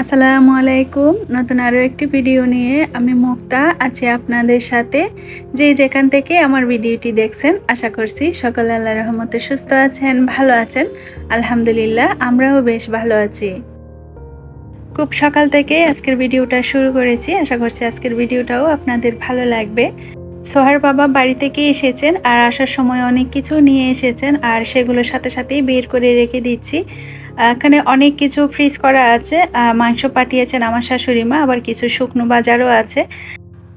আসসালামু আলাইকুম। নতুন আরও একটি ভিডিও নিয়ে আমি মুক্তা আছি আপনাদের সাথে। যেখান থেকে আমার ভিডিওটি দেখছেন, আশা করছি সকলে আল্লাহর রহমতে সুস্থ আছেন, ভালো আছেন। আলহামদুলিল্লাহ, আমরাও বেশ ভালো আছি। খুব সকাল থেকে আজকের ভিডিওটা শুরু করেছি। আশা করছি আজকের ভিডিওটাও আপনাদের ভালো লাগবে। সোহার বাবা বাড়ি থেকে এসেছেন আর আসার সময় অনেক কিছু নিয়ে এসেছেন, আর সেগুলোর সাথে সাথেই বের করে রেখে দিচ্ছি। এখানে অনেক কিছু ফ্রিজ করা আছে। মাংস পাঠিয়েছেন আমার শাশুড়ি মা, আবার কিছু শুকনো বাজারও আছে।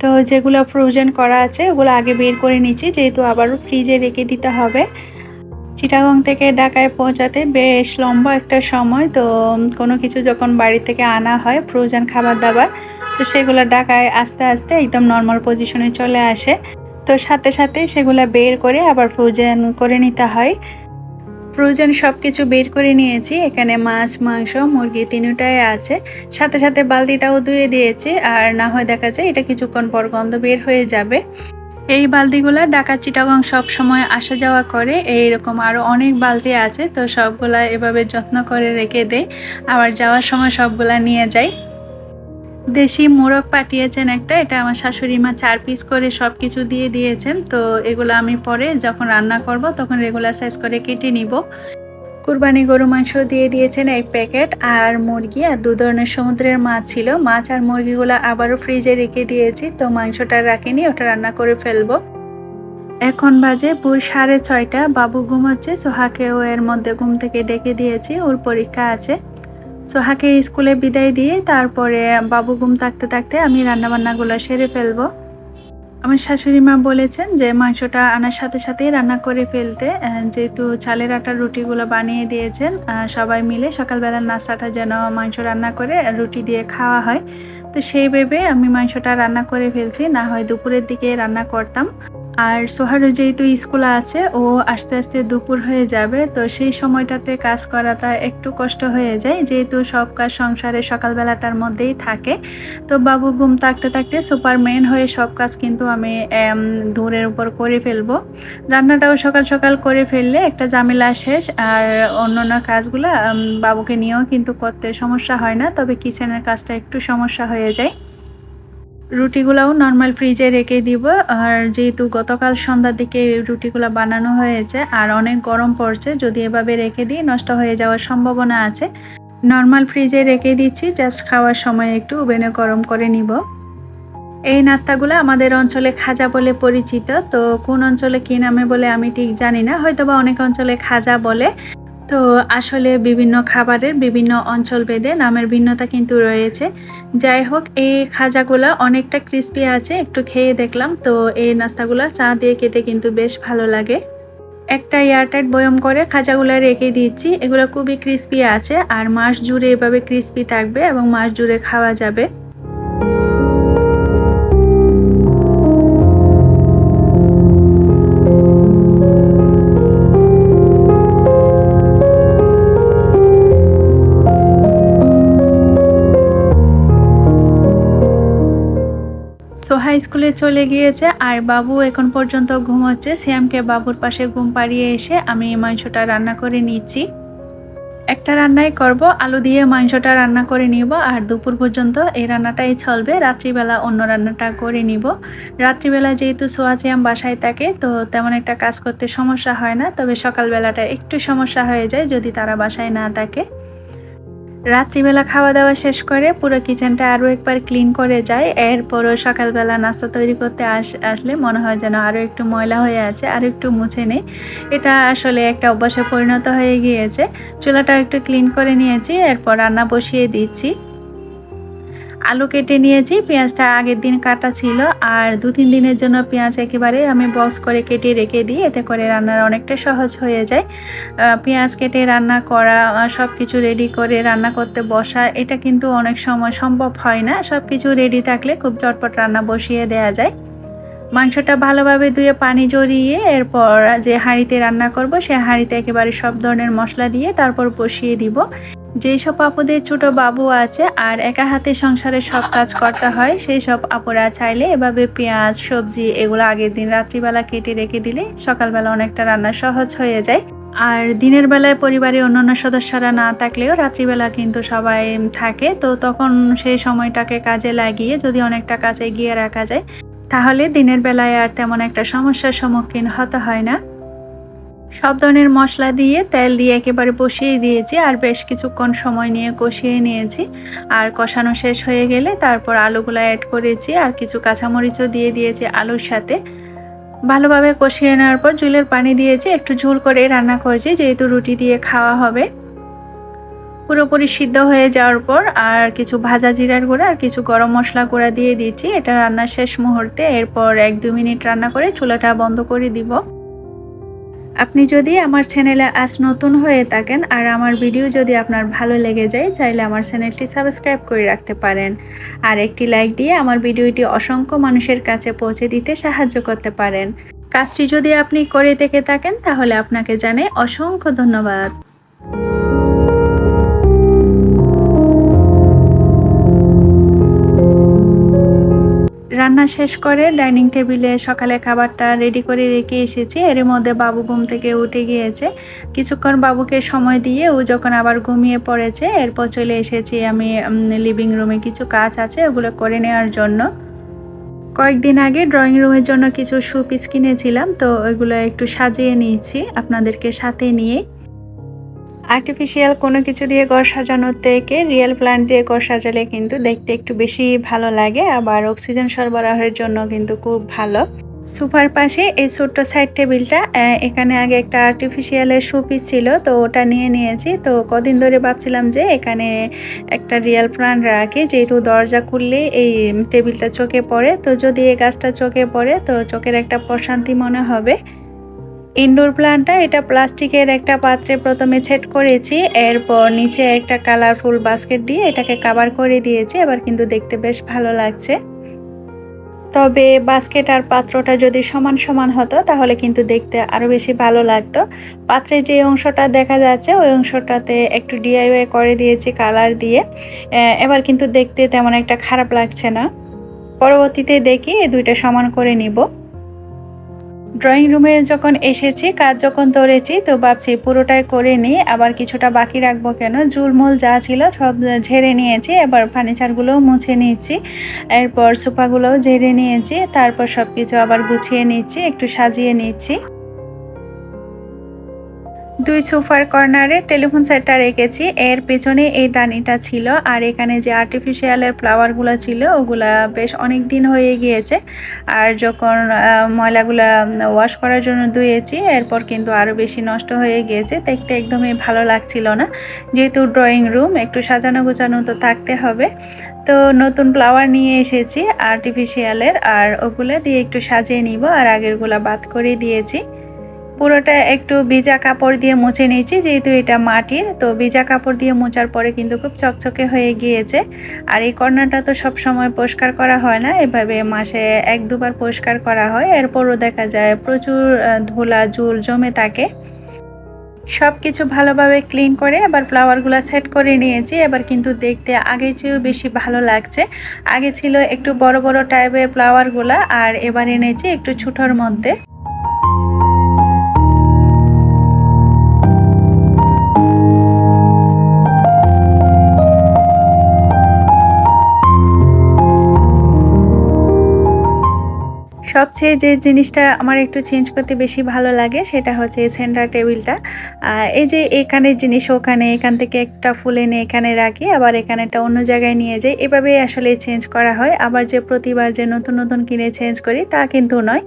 তো যেগুলো ফ্রোজেন করা আছে ওগুলো আগে বের করে নিচ্ছি, যেহেতু আবারও ফ্রিজে রেখে দিতে হবে। চিটাগং থেকে ঢাকায় পৌঁছাতে বেশ লম্বা একটা সময়। তো কোনো কিছু যখন বাড়ি থেকে আনা হয় ফ্রোজেন খাবার দাবার, তো সেগুলো ঢাকায় আস্তে আস্তে একদম নর্মাল পজিশনে চলে আসে। তো সাথে সাথে সেগুলো বের করে আবার ফ্রোজেন করে নিতে হয়। ফ্রোজেন সব কিছু বের করে নিয়েছি। এখানে মাছ, মাংস, মুরগি তিনটাই আছে। সাথে সাথে বালতিটাও ধুয়ে দিয়েছি, আর না হয় দেখা যায় এটা কিছুক্ষণ পর গন্ধ বের হয়ে যাবে। এই বালতিগুলা ঢাকা চিটাগং সব সময় আসা যাওয়া করে। এইরকম আরও অনেক বালতি আছে, তো সবগুলা এভাবে যত্ন করে রেখে দেয়, আবার যাওয়ার সময় সবগুলা নিয়ে যায়। দেশি মোরগ পাঠিয়েছেন একটা, এটা আমার শাশুড়ি মা 4 পিস করে সব কিছু দিয়ে দিয়েছেন। তো এগুলো আমি পরে যখন রান্না করব তখন রেগুলার সাইজ করে কেটে নিব। কুরবানি গরু মাংস দিয়ে দিয়েছেন 1 প্যাকেট, আর মুরগি আর 2 ধরনের সমুদ্রের মাছ ছিল। মাছ আর মুরগিগুলো আবারও ফ্রিজে রেখে দিয়েছি, তো মাংসটা রাখিনি, ওটা রান্না করে ফেলবো। এখন বাজে ভোর 6:30। বাবু ঘুমাচ্ছে, সোহাকেও এর মধ্যে ঘুম থেকে ডেকে দিয়েছি, ওর পরীক্ষা আছে। সোহাকে স্কুলে বিদায় দিয়ে তারপরে বাবু ঘুম থাকতে থাকতে আমি রান্নাবান্নাগুলো সেরে ফেলবো। আমার শাশুড়ি মা বলেছেন যে মাংসটা আনার সাথে সাথেই রান্না করে ফেলতে, যেহেতু চালের আটার রুটিগুলো বানিয়ে দিয়েছেন। সবাই মিলে সকালবেলার নাস্তাটা যেন মাংস রান্না করে রুটি দিয়ে খাওয়া হয়, তো সেই ভেবে আমি মাংসটা রান্না করে ফেলছি, না হয় দুপুরের দিকে রান্না করতাম। আর সোহারও যেহেতু স্কুল আছে, ও আস্তে আস্তে দুপুর হয়ে যাবে, তো সেই সময়টাতে কাজ করাটা একটু কষ্ট হয়ে যায়, যেহেতু সব কাজ সংসারে সকালবেলাটার মধ্যেই থাকে। তো বাবু ঘুম থাকতে থাকতে সুপারম্যান হয়ে সব কাজ কিন্তু আমি দৌড়ের উপর করে ফেলবো। রান্নাটাও সকাল সকাল করে ফেললে একটা ঝামেলা শেষ, আর অন্যান্য কাজগুলো বাবুকে নিয়েও কিন্তু করতে সমস্যা হয় না, তবে কিচেনের কাজটা একটু সমস্যা হয়ে যায়। রুটিগুলাও নর্মাল ফ্রিজে রেখে দিব, আর যেহেতু গতকাল সন্ধ্যার দিকে রুটিগুলো বানানো হয়েছে আর অনেক গরম পড়ছে, যদি এভাবে রেখে দিই নষ্ট হয়ে যাওয়ার সম্ভাবনা আছে। নর্মাল ফ্রিজে রেখে দিচ্ছি, জাস্ট খাওয়ার সময় একটু ওভেনে গরম করে নিব। এই নাস্তাগুলো আমাদের অঞ্চলে খাজা বলে পরিচিত, তো কোন অঞ্চলে কী নামে বলে আমি ঠিক জানি না, হয়তোবা অনেক অঞ্চলে খাজা বলে। তো আসলে বিভিন্ন খাবারের বিভিন্ন অঞ্চল ভেদে নামের ভিন্নতা কিন্তু রয়েছে। যাই হোক, এই খাজাগুলো অনেকটা ক্রিস্পি আছে, একটু খেয়ে দেখলাম। তো এই নাস্তাগুলো চা দিয়ে খেতে কিন্তু বেশ ভালো লাগে। একটা এয়ারটাইট বয়ম করে খাজাগুলো রেখে দিচ্ছি। এগুলো খুবই ক্রিস্পি আছে, আর মাস জুড়ে এভাবে ক্রিস্পি থাকবে এবং মাস জুড়ে খাওয়া যাবে। সোহা স্কুলে চলে গিয়েছে, আর বাবু এখন পর্যন্ত ঘুমোচ্ছে। শ্যামকে বাবুর পাশে ঘুম পাড়িয়ে এসে আমি মাংসটা রান্না করে নিচ্ছি। একটা রান্নাই করব, আলু দিয়ে মাংসটা রান্না করে নিব, আর দুপুর পর্যন্ত এই রান্নাটাই চলবে। রাত্রিবেলা অন্য রান্নাটা করে নিব। রাত্রিবেলা যেহেতু সোহা শ্যাম বাসায় থাকে, তো তেমন একটা কাজ করতে সমস্যা হয় না, তবে সকালবেলাটা একটু সমস্যা হয়ে যায় যদি তারা বাসায় না থাকে। রাত্রিবেলা খাওয়া দাওয়া শেষ করে পুরো কিচেনটা আরও একবার ক্লিন করে যায়। এরপরও সকালবেলা নাস্তা তৈরি করতে আসলে মনে হয় যেন আরও একটু ময়লা হয়ে আছে, আরও একটু মুছে নেই। এটা আসলে একটা অভ্যাসে পরিণত হয়ে গিয়েছে। চুলাটা একটু ক্লিন করে নিয়েছি, এরপর রান্না বসিয়ে দিচ্ছি। আলু কেটে নিয়েছি, পেঁয়াজটা আগের দিন কাটা ছিল, আর 2-3 দিনের জন্য পেঁয়াজ একেবারে আমি বক্স করে কেটে রেখে দিই, এতে করে রান্নার অনেকটা সহজ হয়ে যায়। পেঁয়াজ কেটে রান্না করা, সব কিছু রেডি করে রান্না করতে বসা, এটা কিন্তু অনেক সময় সম্ভব হয় না। সব কিছু রেডি থাকলে খুব চটপট রান্না বসিয়ে দেওয়া যায়। মাংসটা ভালোভাবে ধুয়ে পানি ঝরিয়ে এরপর যে হাঁড়িতে রান্না করব সে হাঁড়িতে একেবারে সব ধরনের মশলা দিয়ে তারপর বসিয়ে দিব। যেই সব আপুদের ছোট বাবু আছে আর একা হাতে সংসারে সব কাজ করতে হয়, সেই সব আপুরা চাইলে এভাবে পেঁয়াজ, সবজি এগুলো আগের দিন রাত্রিবেলা কেটে রেখে দিলে সকালবেলা অনেকটা রান্না সহজ হয়ে যায়। আর দিনের বেলায় পরিবারে অন্যান্য সদস্যরা না থাকলেও রাত্রিবেলা কিন্তু সবাই থাকে, তো তখন সেই সময়টাকে কাজে লাগিয়ে যদি অনেকটা কাজ এগিয়ে রাখা যায় তাহলে দিনের বেলায় আর তেমন একটা সমস্যার সম্মুখীন হতে হয় না। সব ধরনের মশলা দিয়ে তেল দিয়ে একেবারে বসিয়ে দিয়েছি আর বেশ কিছুক্ষণ সময় নিয়ে কষিয়ে নিয়েছি। আর কষানো শেষ হয়ে গেলে তারপর আলুগুলো অ্যাড করেছি আর কিছু কাঁচামরিচও দিয়ে দিয়েছি আলুর সাথে। ভালোভাবে কষিয়ে নেওয়ার পর ঝোলের পানি দিয়েছি, একটু ঝোল করে রান্না করেছি যেহেতু রুটি দিয়ে খাওয়া হবে। পুরোপুরি সিদ্ধ হয়ে যাওয়ার পর আর কিছু ভাজা জিরার গুঁড়া আর কিছু গরম মশলা গুঁড়া দিয়ে দিচ্ছি এটা রান্নার শেষ মুহূর্তে। এরপর 1-2 মিনিট রান্না করে চুলাটা বন্ধ করে দিব। আপনি যদি আমার চ্যানেলে আজ নতুন হয়ে থাকেন আর আমার ভিডিও যদি আপনার ভালো লেগে যায় চাইলে আমার চ্যানেলটি সাবস্ক্রাইব করে রাখতে পারেন আর একটি লাইক দিয়ে আমার ভিডিওটি অসংখ্য মানুষের কাছে পৌঁছে দিতে সাহায্য করতে পারেন। কাজটি যদি আপনি করে থেকে থাকেন তাহলে আপনাকে জানাই অসংখ্য ধন্যবাদ। রান্না শেষ করে ডাইনিং টেবিলে সকালে খাবারটা রেডি করে রেখে এসেছি। এর মধ্যে বাবু ঘুম থেকে উঠে গিয়েছে। কিছুক্ষণ বাবুকে সময় দিয়ে ও যখন আবার ঘুমিয়ে পড়েছে এরপর চলে এসেছি আমি লিভিং রুমে, কিছু কাজ আছে ওগুলো করে নেওয়ার জন্য। কয়েকদিন আগে ড্রয়িং রুমের জন্য কিছু শোপিস কিনেছিলাম, তো ওইগুলো একটু সাজিয়ে নিয়েছি আপনাদেরকে সাথে নিয়ে। আর্টিফিশিয়াল কোনো কিছু দিয়ে ঘর সাজানোর থেকে রিয়েল প্ল্যান্ট দিয়ে ঘর সাজালে কিন্তু দেখতে একটু বেশি ভালো লাগে, আবার অক্সিজেন সরবরাহের জন্য কিন্তু খুব ভালো। সোফার পাশে এই ছোট্ট সাইড টেবিলটা, এখানে আগে একটা আর্টিফিশিয়ালের শোপিস ছিল তো ওটা নিয়ে নিয়েছি। তো কদিন ধরে ভাবছিলাম যে এখানে একটা রিয়েল প্ল্যান্ট রাখি, যেহেতু দরজা খুললে এই টেবিলটা চোখে পড়ে, তো যদি এই গাছটা চোখে পড়ে তো চোখের একটা প্রশান্তি মনে হবে। ইনডোর প্ল্যান্টটা এটা প্লাস্টিকের একটা পাত্রে প্রথমে সেট করেছি, এরপর নিচে একটা কালারফুল বাস্কেট দিয়ে এটাকে কভার করে দিয়েছি। এবার কিন্তু দেখতে বেশ ভালো লাগছে। তবে বাস্কেট আর পাত্রটা যদি সমান সমান হতো তাহলে কিন্তু দেখতে আরও বেশি ভালো লাগতো। পাত্রের যে অংশটা দেখা যাচ্ছে ওই অংশটাতে একটু ডিআইওয়াই করে দিয়েছি কালার দিয়ে। এবার কিন্তু দেখতে তেমন একটা খারাপ লাগছে না। পরবর্তীতে দেখি এই দুইটা সমান করে নিব। ড্রয়িং রুমে যখন এসেছি কাজ যখন ধরেছি তো ভাবছি পুরোটাই করে নিই, আবার কিছুটা বাকি রাখবো কেন, ঝুলমুল যা ছিল সব ঝেড়ে নিয়েছি। এবার ফার্নিচারগুলোও মুছে নিচ্ছি, এরপর সোফাগুলোও ঝেড়ে নিয়েছি, তারপর সব কিছু আবার গুছিয়ে নিচ্ছি, একটু সাজিয়ে নিচ্ছি। দুই সোফার কর্নারে টেলিফোন সেটটা রেখেছি, এর পেছনে এই দানিটা ছিল আর এখানে যে আর্টিফিশিয়ালের ফ্লাওয়ারগুলো ছিল ওগুলা বেশ অনেক দিন হয়ে গিয়েছে। আর যখন ময়লাগুলা ওয়াশ করার জন্য ধুয়েছি এরপর কিন্তু আরও বেশি নষ্ট হয়ে গিয়েছে, দেখতে একদমই ভালো লাগছিল না। যেহেতু ড্রয়িং রুম একটু সাজানো গোছানো তো থাকতে হবে, তো নতুন ফ্লাওয়ার নিয়ে এসেছি আর্টিফিশিয়ালের, আর ওগুলো দিয়ে একটু সাজিয়ে নিব। আর আগেরগুলা বাদ করে দিয়েছি। পুরোটা একটু ভিজা কাপড় দিয়ে মুছে নিয়েছি, যেহেতু এটা মাটির, তো ভিজা কাপড় দিয়ে মোছার পরে কিন্তু খুব চকচকে হয়ে গিয়েছে। আর এই কর্নারটা তো সব সময় পরিষ্কার করা হয় না, এভাবে মাসে 1-2 বার পরিষ্কার করা হয়, এরপরও দেখা যায় প্রচুর ধুলা ঝুল জমে থাকে। সব কিছু ভালোভাবে ক্লিন করে আবার ফ্লাওয়ারগুলো সেট করে নিয়েছি। এবার কিন্তু দেখতে আগের চেয়েও বেশি ভালো লাগছে। আগে ছিল একটু বড় বড় টাইপের ফ্লাওয়ারগুলো, আর এবার এনেছি একটু ছোটোর মধ্যে। সবচেয়ে যে জিনিসটা আমার একটু চেঞ্জ করতে বেশি ভালো লাগে সেটা হচ্ছে এই সেন্টার টেবিলটা। এই যে এখানের জিনিস ওখানে, এখান থেকে একটা ফুল এনে এখানে রাখি, আবার এখানেটা অন্য জায়গায় নিয়ে যাই, এভাবেই আসলে চেঞ্জ করা হয়। আবার যে প্রতিবার যে নতুন নতুন কিনে চেঞ্জ করি তা কিন্তু নয়।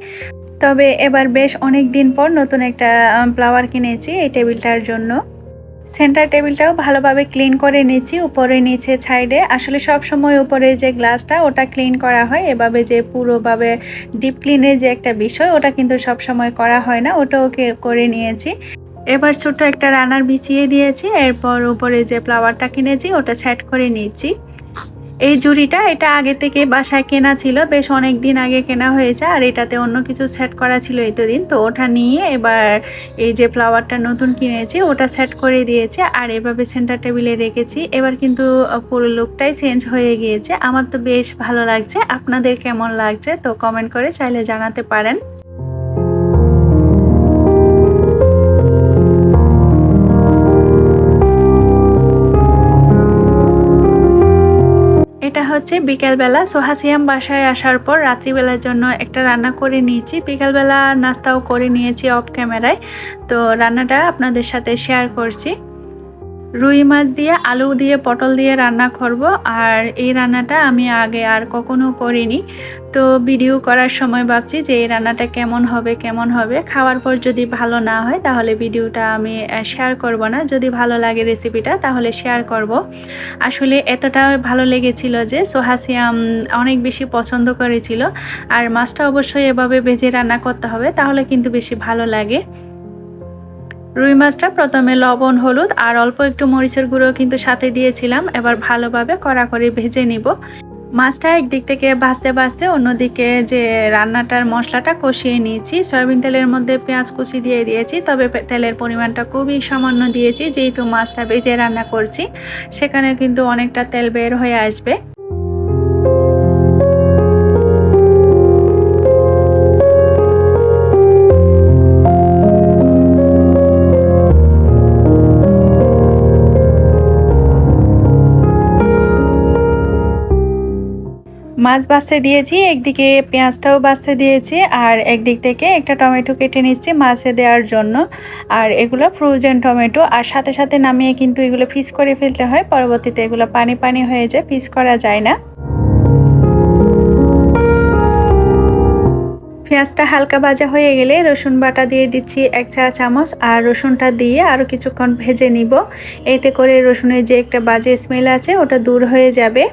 তবে এবার বেশ অনেক দিন পর নতুন একটা ফ্লাওয়ার কিনেছি এই টেবিলটার জন্য। সেন্টার টেবিলটাও ভালোভাবে ক্লিন করে নিচ্ছি, উপরে নিচে সাইডে। আসলে সব সময় উপরে যে গ্লাসটা ওটা ক্লিন করা হয়, এভাবে যে পুরোভাবে ডিপ ক্লিনের যে একটা বিষয় ওটা কিন্তু সব সময় করা হয় না, ওটাও করে নিয়েছি। এবার ছোট একটা রানার বিছিয়ে দিয়েছি, এরপর উপরে যে ফ্লাওয়ারটা কিনেছি ওটা সেট করে নিয়েছি। এই ঝুড়িটা এটা আগে থেকে বাসায় কেনা ছিল, বেশ অনেক দিন আগে কেনা হয়েছে, আর এটাতে অন্য কিছু সেট করা ছিল এতদিন, তো ওটা নিয়ে এবার এই যে ফ্লাওয়ারটা নতুন কিনেছি ওটা সেট করে দিয়েছে আর এভাবে সেন্টার টেবিলে রেখেছি। এবার কিন্তু পুরো লুকটাই চেঞ্জ হয়ে গিয়েছে, আমার তো বেশ ভালো লাগছে। আপনাদের কেমন লাগছে তো কমেন্ট করে চাইলে জানাতে পারেন। এটা হচ্ছে বিকেলবেলা। সোহাসিয়াম বাসায় আসার পর রাত্রিবেলার জন্য একটা রান্না করে নিয়েছি। বিকেলবেলা নাস্তাও করে নিয়েছি অফ ক্যামেরায়। তো রান্নাটা আপনাদের সাথে শেয়ার করছি। রুই মাছ দিয়ে আলু দিয়ে পটল দিয়ে রান্না করব। আর এই রান্নাটা আমি আগে আর কখনো করিনি। তো ভিডিও করার সময় ভাবছি যে এই রান্নাটা কেমন হবে। খাওয়ার পর যদি ভালো না হয় তাহলে ভিডিওটা আমি শেয়ার করব না। যদি ভালো লাগে রেসিপিটা তাহলে শেয়ার করব। আসলে এতটা ভালো লেগেছিল যে সোহাসিয়াম অনেক বেশি পছন্দ করেছিল। আর মাছটা অবশ্যই এভাবে ভেজে রান্না করতে হবে, তাহলে কিন্তু বেশি ভালো লাগে। রুই মাছটা প্রথমে লবণ হলুদ আর অল্প একটু মরিচের গুঁড়ো কিন্তু সাথে দিয়েছিলাম। এবার ভালোভাবে কড়া করে ভেজে নিব। মাছটা একদিক থেকে ভাজতে অন্যদিকে যে রান্নাটার মশলাটা কষিয়ে নিয়েছি। সয়াবিন তেলের মধ্যে পেঁয়াজ কুচি দিয়ে দিয়েছি, তবে তেলের পরিমাণটা খুবই সামান্য দিয়েছি। যেহেতু মাছটা ভেজে রান্না করছি সেখানে কিন্তু অনেকটা তেল বের হয়ে আসবে। মাছ বাছতে দিয়েছি, একদিকে পেঁয়াজটাও বাছতে দিয়েছি, আর একদিক থেকে একটা টমেটো কেটে নিচ্ছি মাছে দেওয়ার জন্য। আর এগুলো ফ্রোজেন টমেটো, আর সাথে সাথে নামিয়ে কিন্তু এগুলো পিস করে ফেলতে হয়। পরবর্তীতে এগুলো পানি হয়ে যায়, পিস করা যায় না। পেঁয়াজটা হালকা ভাজা হয়ে গেলে রসুন বাটা দিয়ে দিচ্ছি 1 চা চামচ। আর রসুনটা দিয়ে আরও কিছুক্ষণ ভেজে নিব। এতে করে রসুনের যে একটা বাজে স্মেল আছে ওটা দূর হয়ে যাবে।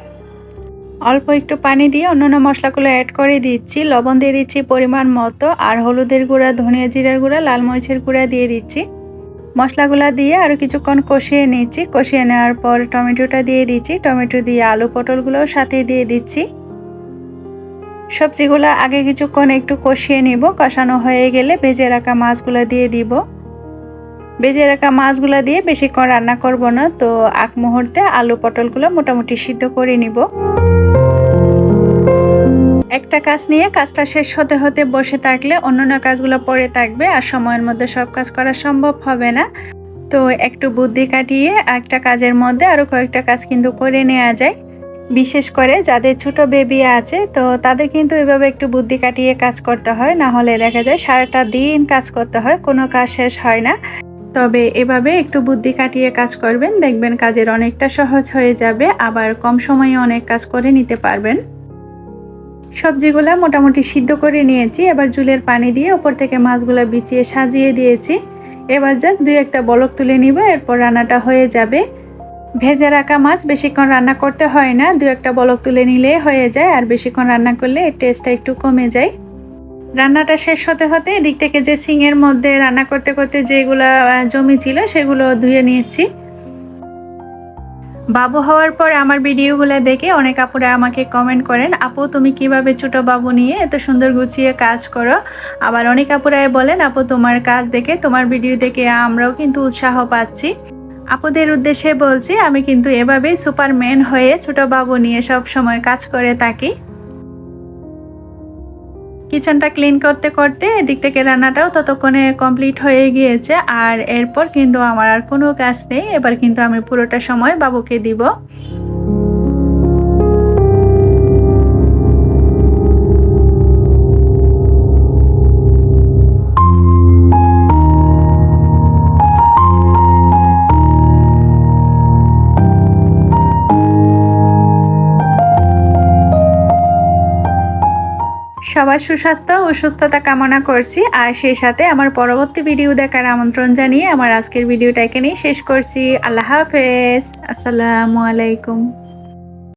অল্প একটু পানি দিয়ে অন্যান্য মশলাগুলো অ্যাড করে দিচ্ছি। লবণ দিয়ে দিচ্ছি পরিমাণ মতো, আর হলুদের গুঁড়া, ধনিয়া জিরার গুঁড়া, লাল মরিচের গুঁড়া দিয়ে দিচ্ছি। মশলাগুলো দিয়ে আরও কিছুক্ষণ কষিয়ে নিচ্ছি। কষিয়ে নেওয়ার পর টমেটোটা দিয়ে দিচ্ছি। টমেটো দিয়ে আলু পটলগুলোও সাথে দিয়ে দিচ্ছি। সবজিগুলো আগে কিছুক্ষণ একটু কষিয়ে নিব। কষানো হয়ে গেলে ভেজে রাখা মাছগুলো দিয়ে দিব। ভেজে রাখা মাছগুলো দিয়ে বেশিক্ষণ রান্না করব না, তো আগ মুহূর্তে আলু পটলগুলো মোটামুটি সিদ্ধ করে নিব। একটা কাজ নিয়ে কাজটা শেষ হতে বসে থাকলে অন্যান্য কাজগুলো পড়ে থাকবে, আর সময়ের মধ্যে সব কাজ করা সম্ভব হবে না। তো একটু বুদ্ধি কাটিয়ে একটা কাজের মধ্যে আরও কয়েকটা কাজ কিন্তু করে নেওয়া যায়। বিশেষ করে যাদের ছোট বেবি আছে, তো তাদের কিন্তু এভাবে একটু বুদ্ধি কাটিয়ে কাজ করতে হয়, না হলে দেখা যায় সারাটা দিন কাজ করতে হয়, কোনো কাজ শেষ হয় না। তবে এভাবে একটু বুদ্ধি কাটিয়ে কাজ করবেন, দেখবেন কাজের অনেকটা সহজ হয়ে যাবে, আবার কম সময়ে অনেক কাজ করে নিতে পারবেন। সবজিগুলা মোটামুটি সিদ্ধ করে নিয়েছি। এবার ঝোলের পানি দিয়ে উপর থেকে মাছগুলা বিছিয়ে সাজিয়ে দিয়েছি। এবার জাস্ট 2-1টা বলক তুলে নিব, এরপর রান্নাটা হয়ে যাবে। ভেজে রাখা মাছ বেশিক্ষণ রান্না করতে হয় না, 2-1টা বলক তুলে নিলে হয়ে যায়। আর বেশিক্ষণ রান্না করলে এর টেস্টটা একটু কমে যায়। রান্নাটা শেষ হতে এদিক থেকে যে সিংয়ের মধ্যে রান্না করতে যেগুলা জমি ছিল সেগুলো ধুয়ে নিয়েছি। বাবু হওয়ার পর আমার ভিডিওগুলো দেখে অনেক আপুরা আমাকে কমেন্ট করেন, আপু তুমি কিভাবে ছোট বাবু নিয়ে এত সুন্দর গুছিয়ে কাজ করো। আবার অনেক আপুরাই বলেন, আপু তোমার কাজ দেখে, তোমার ভিডিও দেখে আমরাও কিন্তু উৎসাহ পাচ্ছি। আপুদের উদ্দেশ্যে বলছি, আমি কিন্তু এভাবেই সুপারম্যান হয়ে ছোট বাবু নিয়ে সব সময় কাজ করে থাকি। কিচেনটা ক্লিন করতে এদিক থেকে রান্নাটাও ততক্ষণে কমপ্লিট হয়ে গিয়েছে। আর এরপর কিন্তু আমার আর কোনো কাজ নেই। এবার কিন্তু আমি পুরোটা সময় বাবুকে দিব। সবার সুস্বাস্থ্য ও সুস্থতা কামনা করছি, আর সেই সাথে আমার পরবর্তী ভিডিও দেখার আমন্ত্রণ জানিয়ে আমার আজকের ভিডিওটা এখানেই শেষ করছি। আল্লাহ হাফেজ, আসসালামু আলাইকুম।